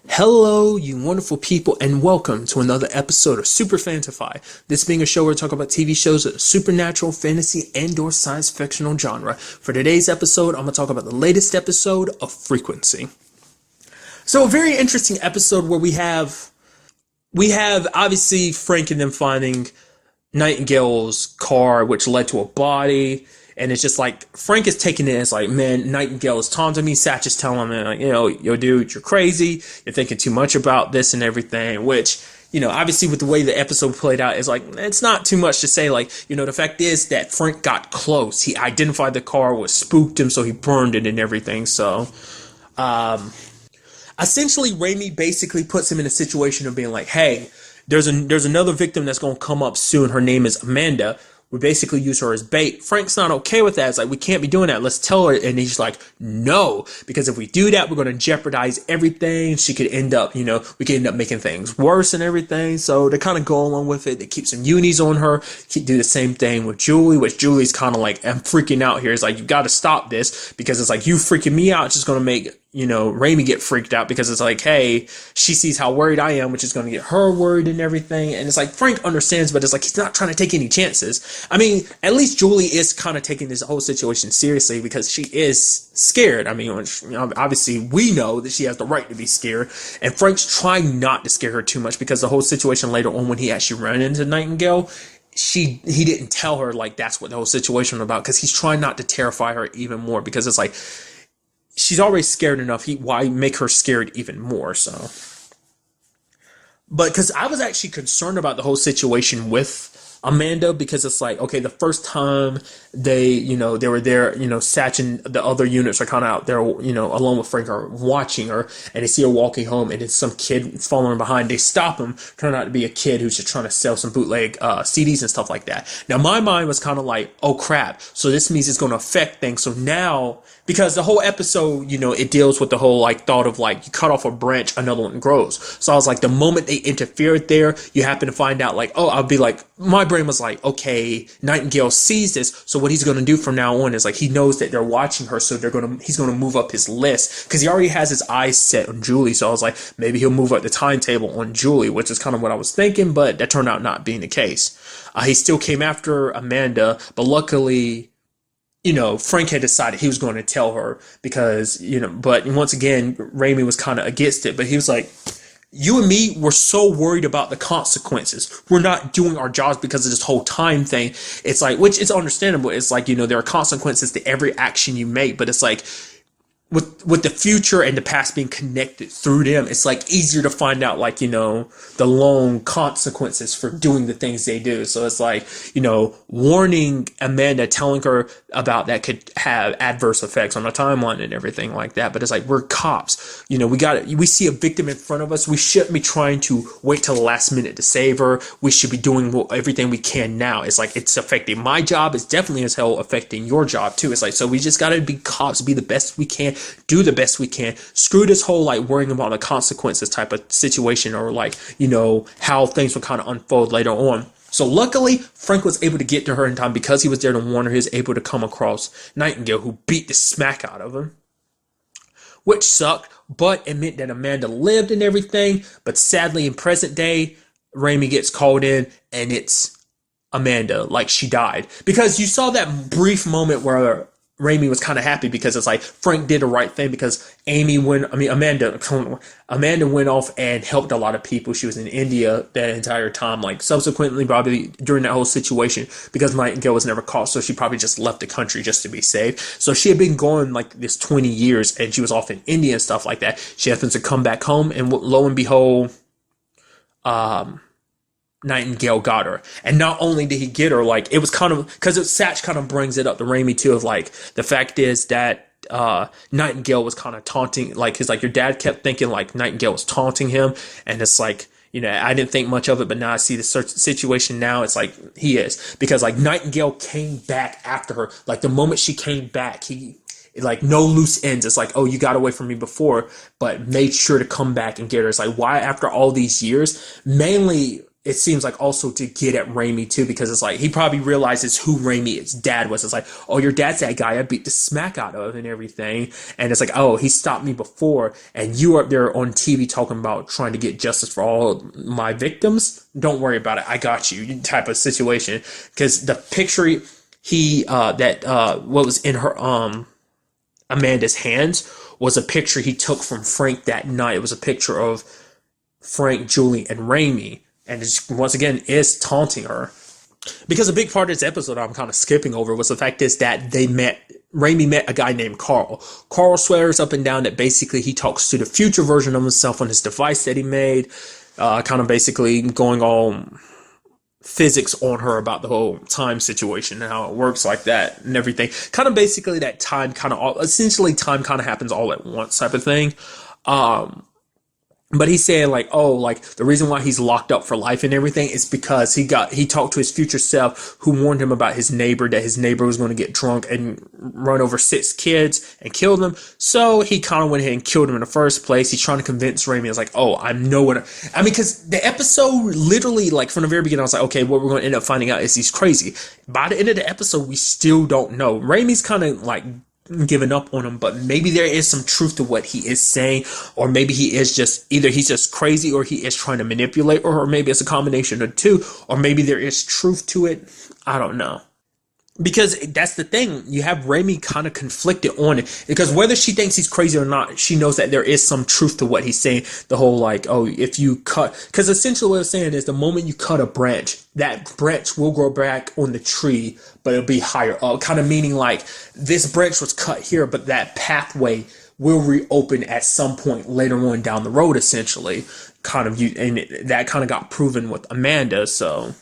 Hello, you wonderful people, and welcome to another episode of Super-Fanta-Fi. This being a show where we talk about TV shows of the supernatural, fantasy, and/or science fictional genre. For today's episode, I'm going to talk about the latest episode of Frequency. So, a very interesting episode where we have obviously Frank and them finding Nightingale's car, which led to a body. And it's just like, Frank is taking it as like, man, Nightingale is taunting me. Satch is telling him, like, yo, dude, you're crazy. You're thinking too much about this and everything, which, obviously with the way the episode played out, is like, it's not too much to say. Like, the fact is that Frank got close. He identified the car, what spooked him, so he burned it and everything. So, essentially, Raimi basically puts him in a situation of being like, hey, there's another victim that's going to come up soon. Her name is Amanda. We basically use her as bait. Frank's not okay with that. It's like, we can't be doing that. Let's tell her. And he's like, no, because if we do that, we're going to jeopardize everything. She could end up, we could end up making things worse and everything. So they kind of go along with it. They keep some unis on her. Do the same thing with Julie, which Julie's kind of like, I'm freaking out here. It's like, you got to stop this, because it's like, you freaking me out. It's just going to make, Raimi get freaked out, because it's like, hey, she sees how worried I am, which is going to get her worried and everything. And it's like, Frank understands, but it's like, he's not trying to take any chances. I mean, at least Julie is kind of taking this whole situation seriously, because she is scared. I mean, obviously we know that she has the right to be scared, and Frank's trying not to scare her too much, because the whole situation later on when he actually ran into Nightingale, he didn't tell her like that's what the whole situation was about, because he's trying not to terrify her even more, because it's like, she's already scared enough. Why make her scared even more? So, but because I was actually concerned about the whole situation with Amanda, because it's like, okay, the first time they were there, Satch and the other units are kind of out there, along with Frank, are watching her, and they see her walking home, and it's some kid following behind. They stop him, turn out to be a kid who's just trying to sell some bootleg CDs and stuff like that. Now, my mind was kind of like, oh crap, so this means it's going to affect things. So now, because the whole episode, it deals with the whole like thought of like, you cut off a branch, another one grows. So I was like, the moment they interfered there, you happen to find out like, oh, I'll be like, my brain was like, okay, Nightingale sees this, so what he's going to do from now on is like, he knows that they're watching her, so he's going to move up his list, because he already has his eyes set on Julie. So I was like, maybe he'll move up the timetable on Julie, which is kind of what I was thinking, but that turned out not being the case. He still came after Amanda, but luckily, Frank had decided he was going to tell her, because, but once again, Raimi was kind of against it, but he was like, you and me, we're so worried about the consequences. We're not doing our jobs because of this whole time thing. It's like, which is understandable. It's like, there are consequences to every action you make, but it's like, with the future and the past being connected through them, it's like easier to find out like, the long consequences for doing the things they do. So it's like, warning Amanda, telling her about that could have adverse effects on the timeline and everything like that. But it's like, we're cops, we see a victim in front of us. We shouldn't be trying to wait till the last minute to save her. We should be doing everything we can now. It's like, it's affecting my job. It's definitely as hell affecting your job too. It's like, so we just got to be cops, be the best we can, do the best we can. Screw this whole like worrying about the consequences type of situation, or like, how things will kind of unfold later on. So luckily, Frank was able to get to her in time, because he was there to warn her. He was able to come across Nightingale, who beat the smack out of him, which sucked, but it meant that Amanda lived and everything. But sadly, in present day, Raimi gets called in, and it's Amanda, like she died, because you saw that brief moment where Raimi was kind of happy, because it's like Frank did the right thing, because Amanda went off and helped a lot of people. She was in India that entire time, like subsequently, probably during that whole situation, because Nightingale was never caught, so she probably just left the country just to be safe. So she had been gone like this 20 years, and she was off in India and stuff like that. She happens to come back home, and lo and behold, Nightingale got her. And not only did he get her, like, it was kind of, because Satch kind of brings it up to Raimi too, of like, the fact is that Nightingale was kind of taunting, like, he's like, your dad kept thinking like Nightingale was taunting him, and it's like, I didn't think much of it, but now I see the situation now. It's like, he is, because like Nightingale came back after her. Like the moment she came back, like no loose ends. It's like, oh, you got away from me before, but made sure to come back and get her. It's like, why after all these years? Mainly it seems like also to get at Raimi too, because it's like he probably realizes who Raimi's dad was. It's like, oh, your dad's that guy I beat the smack out of and everything. And it's like, oh, he stopped me before, and you are up there on TV talking about trying to get justice for all my victims. Don't worry about it. I got you type of situation. Because the picture what was in her Amanda's hands was a picture he took from Frank that night. It was a picture of Frank, Julie, and Raimi. And it's, once again, is taunting her. Because a big part of this episode I'm kind of skipping over was the fact is that Raimi met a guy named Carl. Carl swears up and down that basically he talks to the future version of himself on his device that he made, kind of basically going all physics on her about the whole time situation and how it works like that and everything. Kind of basically that time kind of, essentially time kind of happens all at once type of thing. But he's saying like, oh, like the reason why he's locked up for life and everything is because he talked to his future self who warned him about his neighbor, that his neighbor was going to get drunk and run over 6 kids and kill them. So he kind of went ahead and killed him in the first place. He's trying to convince Raimi. It's like, oh, I know what I mean, because the episode literally, like from the very beginning, I was like, okay, what we're going to end up finding out is he's crazy. By the end of the episode, we still don't know. Raimi's kind of like giving up on him, but maybe there is some truth to what he is saying, or maybe he is just either he's just crazy or he is trying to manipulate, or maybe it's a combination of two, or maybe there is truth to it. I don't know. Because that's the thing, you have Raimi kind of conflicted on it, because whether she thinks he's crazy or not, she knows that there is some truth to what he's saying. The whole like, oh, if you cut, because essentially what I'm saying is the moment you cut a branch, that branch will grow back on the tree, but it'll be higher up, kind of meaning like this branch was cut here, but that pathway will reopen at some point later on down the road, essentially. Kind of, and that kind of got proven with Amanda. So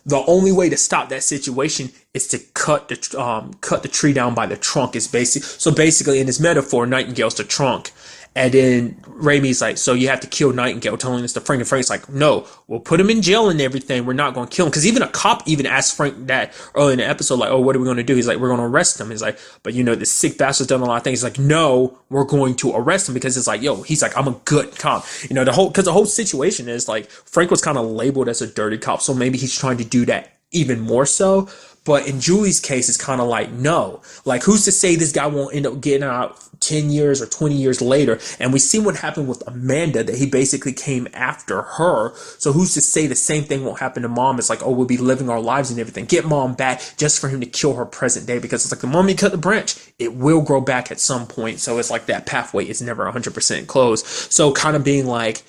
the only way to stop that situation is to cut the tree down by the trunk. Is basically in this metaphor, Nightingale's the trunk, and then Raimi's like, so you have to kill Nightingale, telling this to Frank, and Frank's like, no, we'll put him in jail and everything. We're not going to kill him, because even a cop even asked Frank that early in the episode, like, oh, what are we going to do? He's like, we're going to arrest him. He's like, but this sick bastard's done a lot of things. He's like, no, we're going to arrest him, because it's like, yo, he's like, I'm a good cop. Because the whole situation is like Frank was kind of labeled as a dirty cop, so maybe he's trying to do that even more so. But in Julie's case, it's kind of like, no. Like, who's to say this guy won't end up getting out 10 years or 20 years later? And we see what happened with Amanda, that he basically came after her. So who's to say the same thing won't happen to Mom? It's like, oh, we'll be living our lives and everything. Get Mom back just for him to kill her present day. Because it's like the moment you cut the branch, it will grow back at some point. So it's like that pathway is never 100% closed. So kind of being like,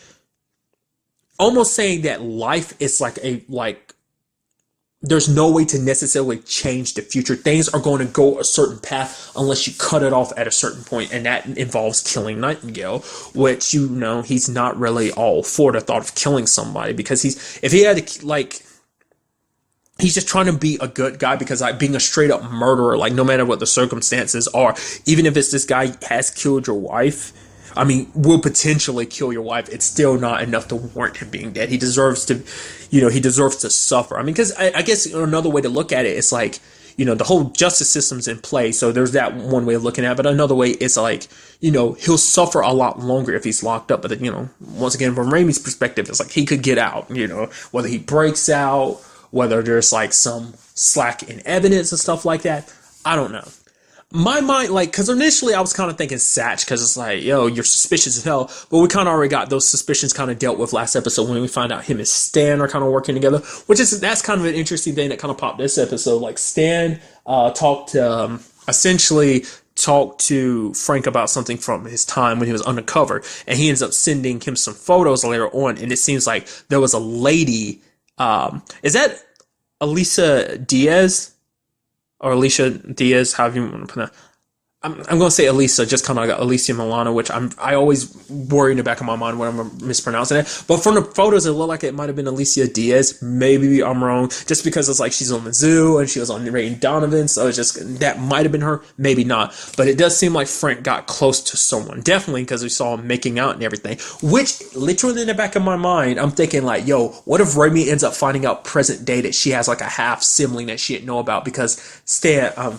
almost saying that life is like, there's no way to necessarily change the future. Things are going to go a certain path unless you cut it off at a certain point, and that involves killing Nightingale, which, he's not really all for the thought of killing somebody, because he's just trying to be a good guy, because like being a straight up murderer, like no matter what the circumstances are, even if it's this guy has killed your wife, will potentially kill your wife, it's still not enough to warrant him being dead. He deserves to, he deserves to suffer. Because I guess another way to look at it is like, the whole justice system's in play. So there's that one way of looking at it. But another way is like, he'll suffer a lot longer if he's locked up. But then, once again, from Raimi's perspective, it's like he could get out, whether he breaks out, whether there's like some slack in evidence and stuff like that. I don't know. My mind, because initially I was kind of thinking Satch, because it's like, yo, you're suspicious as hell, but we kind of already got those suspicions kind of dealt with last episode when we find out him and Stan are kind of working together, that's kind of an interesting thing that kind of popped this episode. Like, Stan essentially talked to Frank about something from his time when he was undercover, and he ends up sending him some photos later on, and it seems like there was a lady, is that Elisa Diaz? Or Alicia Diaz, however you want to pronounce. I'm going to say Elisa, just kind of like Alicia Milano, which I always worry in the back of my mind when I'm mispronouncing it. But from the photos, it looked like it might have been Alicia Diaz. Maybe I'm wrong, just because it's like she's on the zoo and she was on Ray and Donovan, so it's just, that might have been her, maybe not. But it does seem like Frank got close to someone, definitely, because we saw him making out and everything, which literally in the back of my mind, I'm thinking like, yo, what if Raimi ends up finding out present day that she has like a half sibling that she didn't know about, because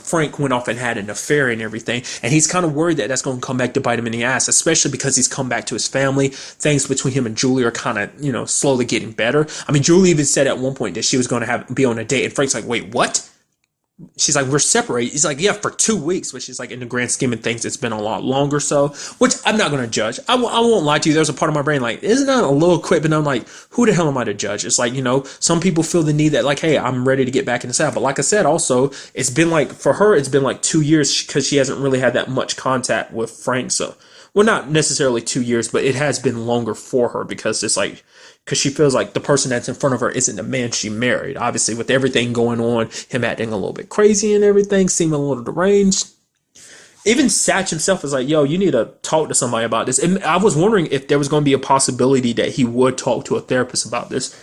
Frank went off and had an affair and everything. And he's kind of worried that that's going to come back to bite him in the ass, especially because he's come back to his family. Things between him and Julie are kind of, you know, slowly getting better. I mean, Julie even said at one point that she was going to be on a date, and Frank's like, wait, what? She's like, we're separated. He's like, yeah, for 2 weeks, which is like, in the grand scheme of things, it's been a lot longer. So, which I'm not going to judge. I won't lie to you. There's a part of my brain like, isn't that a little quick? But I'm like, who the hell am I to judge? It's like, you know, some people feel the need that like, hey, I'm ready to get back in the saddle. But like I said, also, it's been like, for her, it's been like 2 years because she hasn't really had that much contact with Frank. So, well, not necessarily 2 years, but it has been longer for her because it's like, because she feels like the person that's in front of her isn't the man she married. Obviously, with everything going on, him acting a little bit crazy and everything, seeming a little deranged. Even Satch himself is like, yo, you need to talk to somebody about this. And I was wondering if there was going to be a possibility that he would talk to a therapist about this.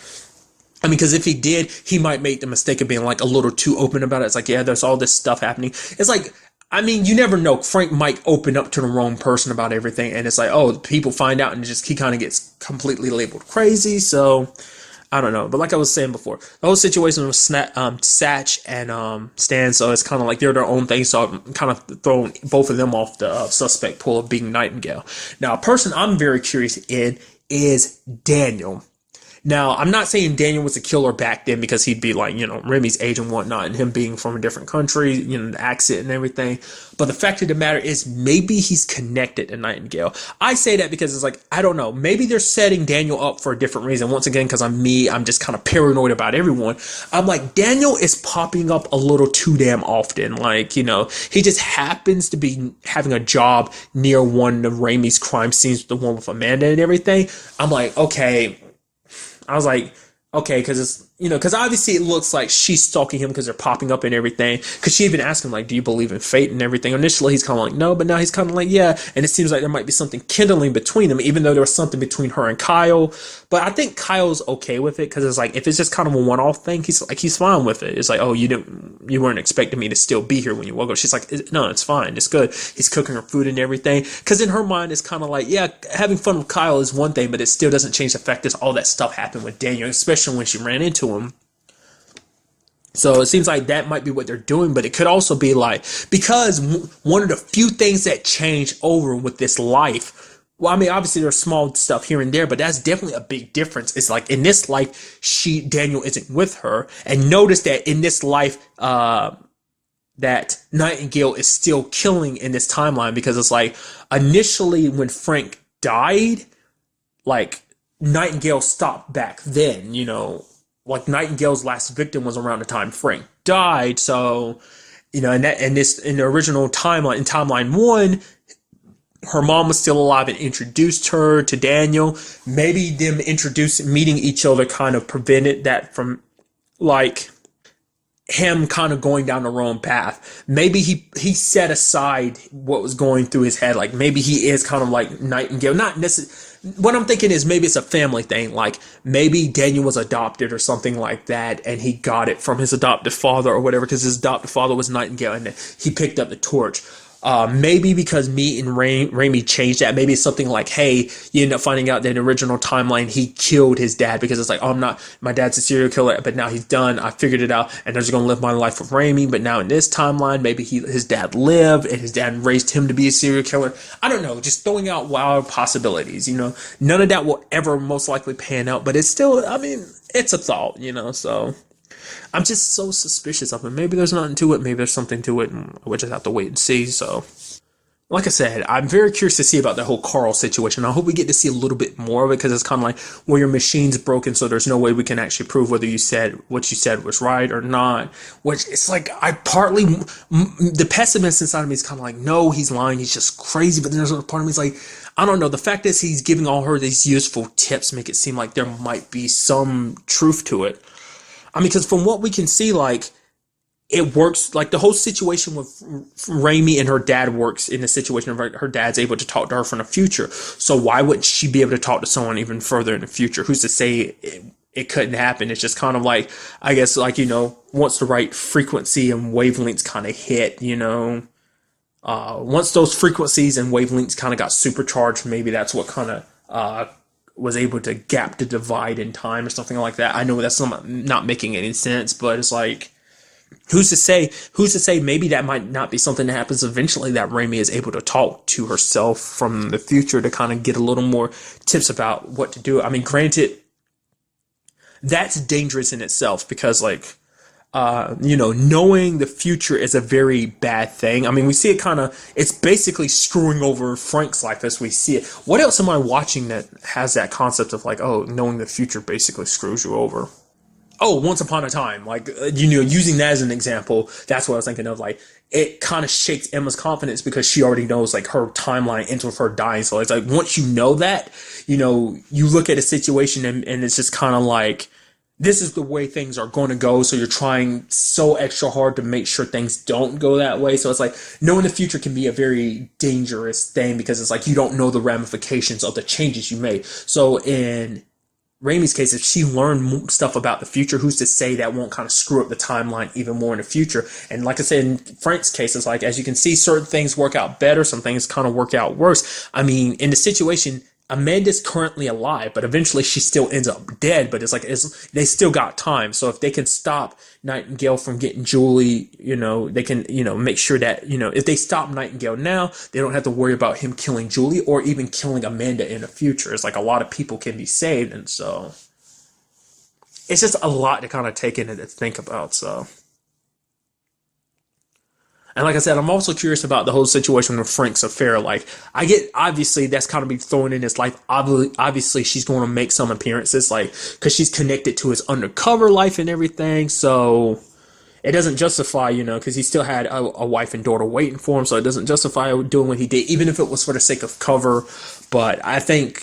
I mean, because if he did, he might make the mistake of being like a little too open about it. It's like, yeah, there's all this stuff happening. It's like, I mean, you never know. Frank might open up to the wrong person about everything, and it's like, oh, people find out, and he kind of gets completely labeled crazy. So, I don't know. But like I was saying before, the whole situation with Satch and Stan, so it's kind of like they're their own thing. So I'm kind of throwing both of them off the suspect pool of being Nightingale. Now, a person I'm very curious in is Daniel. Now, I'm not saying Daniel was a killer back then because he'd be like, you know, Remy's age and whatnot, and him being from a different country, you know, the accent and everything. But the fact of the matter is maybe he's connected to Nightingale. I say that because it's like, I don't know. Maybe they're setting Daniel up for a different reason. Once again, because I'm just kind of paranoid about everyone. I'm like, Daniel is popping up a little too damn often. Like, you know, he just happens to be having a job near one of Remy's crime scenes, the one with Amanda and everything. I'm like, okay. I was like, okay, because it's, you know, because obviously it looks like she's stalking him because they're popping up and everything. Because she even asked him, like, do you believe in fate and everything? Initially, he's kind of like, no, but now he's kind of like, yeah. And it seems like there might be something kindling between them, even though there was something between her and Kyle. But I think Kyle's okay with it because it's like, if it's just kind of a one-off thing, he's fine with it. It's like, oh, you weren't expecting me to still be here when you woke up. She's like, no, it's fine. It's good. He's cooking her food and everything. Because in her mind, it's kind of like, yeah, having fun with Kyle is one thing, but it still doesn't change the fact that all that stuff happened with Daniel, especially when she ran into him. So it seems like that might be what they're doing, but it could also be like, because one of the few things that change over with this life, well, I mean, obviously there's small stuff here and there, but that's definitely a big difference. It's like in this life, Daniel isn't with her, and notice that in this life, that Nightingale is still killing in this timeline, because it's like initially when Frank died, like Nightingale stopped back then, you know. Like Nightingale's last victim was around the time Frank died, so you know, in the original timeline, in timeline 1, her mom was still alive and introduced her to Daniel. Maybe them meeting each other kind of prevented that from like him kind of going down the wrong path. Maybe he set aside what was going through his head. Like maybe he is kind of like Nightingale, not necessarily. What I'm thinking is maybe it's a family thing. Like maybe Daniel was adopted or something like that, and he got it from his adoptive father or whatever, because his adoptive father was Nightingale, and he picked up the torch. Maybe because me and Remy changed that. Maybe it's something like, hey, you end up finding out that in the original timeline he killed his dad, because it's like, oh, my dad's a serial killer, but now he's done. I figured it out, and I'm just gonna live my life with Remy. But now in this timeline, maybe his dad lived, and his dad raised him to be a serial killer. I don't know, just throwing out wild possibilities. You know, none of that will ever most likely pan out, but it's still, I mean, it's a thought. You know, so. I'm just so suspicious of it. Maybe there's nothing to it. Maybe there's something to it, and we'll just have to wait and see. So, like I said, I'm very curious to see about the whole Carl situation. I hope we get to see a little bit more of it, because it's kind of like, well, your machine's broken, so there's no way we can actually prove whether what you said was right or not. Which it's like, the pessimist inside of me is kind of like, no, he's lying. He's just crazy. But then there's another part of me is like, I don't know. The fact is he's giving all her these useful tips make it seem like there might be some truth to it. I mean, because from what we can see, like, it works, like, the whole situation with Remy and her dad works in the situation of her dad's able to talk to her from the future. So why wouldn't she be able to talk to someone even further in the future? Who's to say it couldn't happen? It's just kind of like, I guess, like, you know, once the right frequency and wavelengths kind of hit, you know, once those frequencies and wavelengths kind of got supercharged, maybe that's what kind of, was able to gap the divide in time or something like that. I know that's not making any sense, but it's like, who's to say maybe that might not be something that happens eventually, that Raimi is able to talk to herself from the future to kind of get a little more tips about what to do. I mean, granted, that's dangerous in itself because like, knowing the future is a very bad thing. I mean, we see it it's basically screwing over Frank's life as we see it. What else am I watching that has that concept of like, oh, knowing the future basically screws you over? Oh, Once Upon a Time, like, using that as an example, that's what I was thinking of. Like, it kind of shakes Emma's confidence because she already knows, like, her timeline ends with her dying. So it's like, once you know that, you look at a situation and it's just kind of like, this is the way things are going to go. So you're trying so extra hard to make sure things don't go that way. So it's like, knowing the future can be a very dangerous thing because it's like, you don't know the ramifications of the changes you made. So in Raimi's case, if she learned stuff about the future, who's to say that won't kind of screw up the timeline even more in the future? And like I said, in Frank's case, it's like, as you can see, certain things work out better, some things kind of work out worse. I mean, in the situation, Amanda's currently alive, but eventually she still ends up dead. But it's like, they still got time. So if they can stop Nightingale from getting Julie, they can, make sure that, if they stop Nightingale now, they don't have to worry about him killing Julie or even killing Amanda in the future. It's like a lot of people can be saved. And so it's just a lot to kind of take in and to think about. So. And like I said, I'm also curious about the whole situation with Frank's affair. Like, I get, obviously, that's kind of be thrown in his life. Obviously, she's going to make some appearances, like, because she's connected to his undercover life and everything. So it doesn't justify, because he still had a wife and daughter waiting for him. So it doesn't justify doing what he did, even if it was for the sake of cover. But I think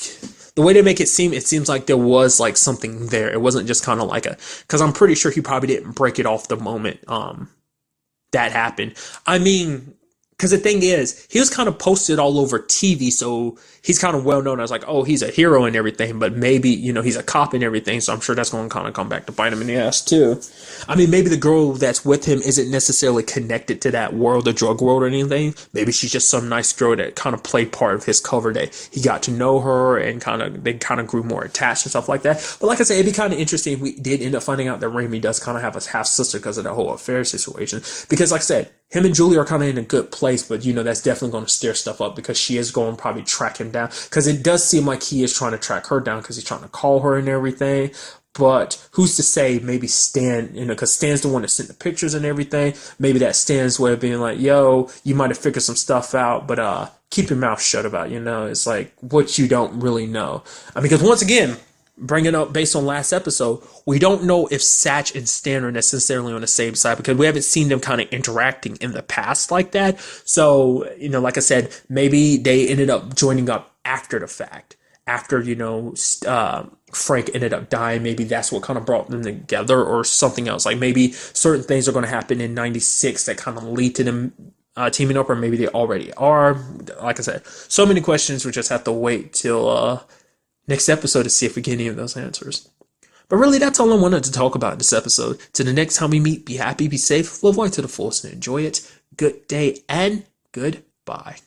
the way they make it seems like there was like something there. It wasn't just kind of like because I'm pretty sure he probably didn't break it off the moment that happened. I mean, because the thing is, he was kind of posted all over TV, so he's kind of well known as like, oh, he's a hero and everything, but maybe, he's a cop and everything, so I'm sure that's going to kind of come back to bite him in the ass too. I mean, maybe the girl that's with him isn't necessarily connected to that world, the drug world or anything. Maybe she's just some nice girl that kind of played part of his cover that he got to know her and they kind of grew more attached and stuff like that. But like I said, it'd be kind of interesting if we did end up finding out that Raimi does kind of have a half sister because of that whole affair situation. Because like I said, him and Julie are kind of in a good place, but that's definitely going to stir stuff up because she is going to probably track him down. Because it does seem like he is trying to track her down because he's trying to call her and everything. But who's to say maybe Stan, because Stan's the one that sent the pictures and everything. Maybe that Stan's way of being like, yo, you might have figured some stuff out, but keep your mouth shut about, it's like what you don't really know. I mean, because once again, bringing up based on last episode, we don't know if Satch and Stan are necessarily on the same side because we haven't seen them kind of interacting in the past like that. So, like I said, maybe they ended up joining up after the fact. After, Frank ended up dying, maybe that's what kind of brought them together or something else. Like maybe certain things are going to happen in 96 that kind of lead to them teaming up, or maybe they already are. Like I said, so many questions. We just have to wait till next episode to see if we get any of those answers. But really, that's all I wanted to talk about in this episode. Till the next time we meet, be happy, be safe, live life to the fullest, and enjoy it. Good day and goodbye.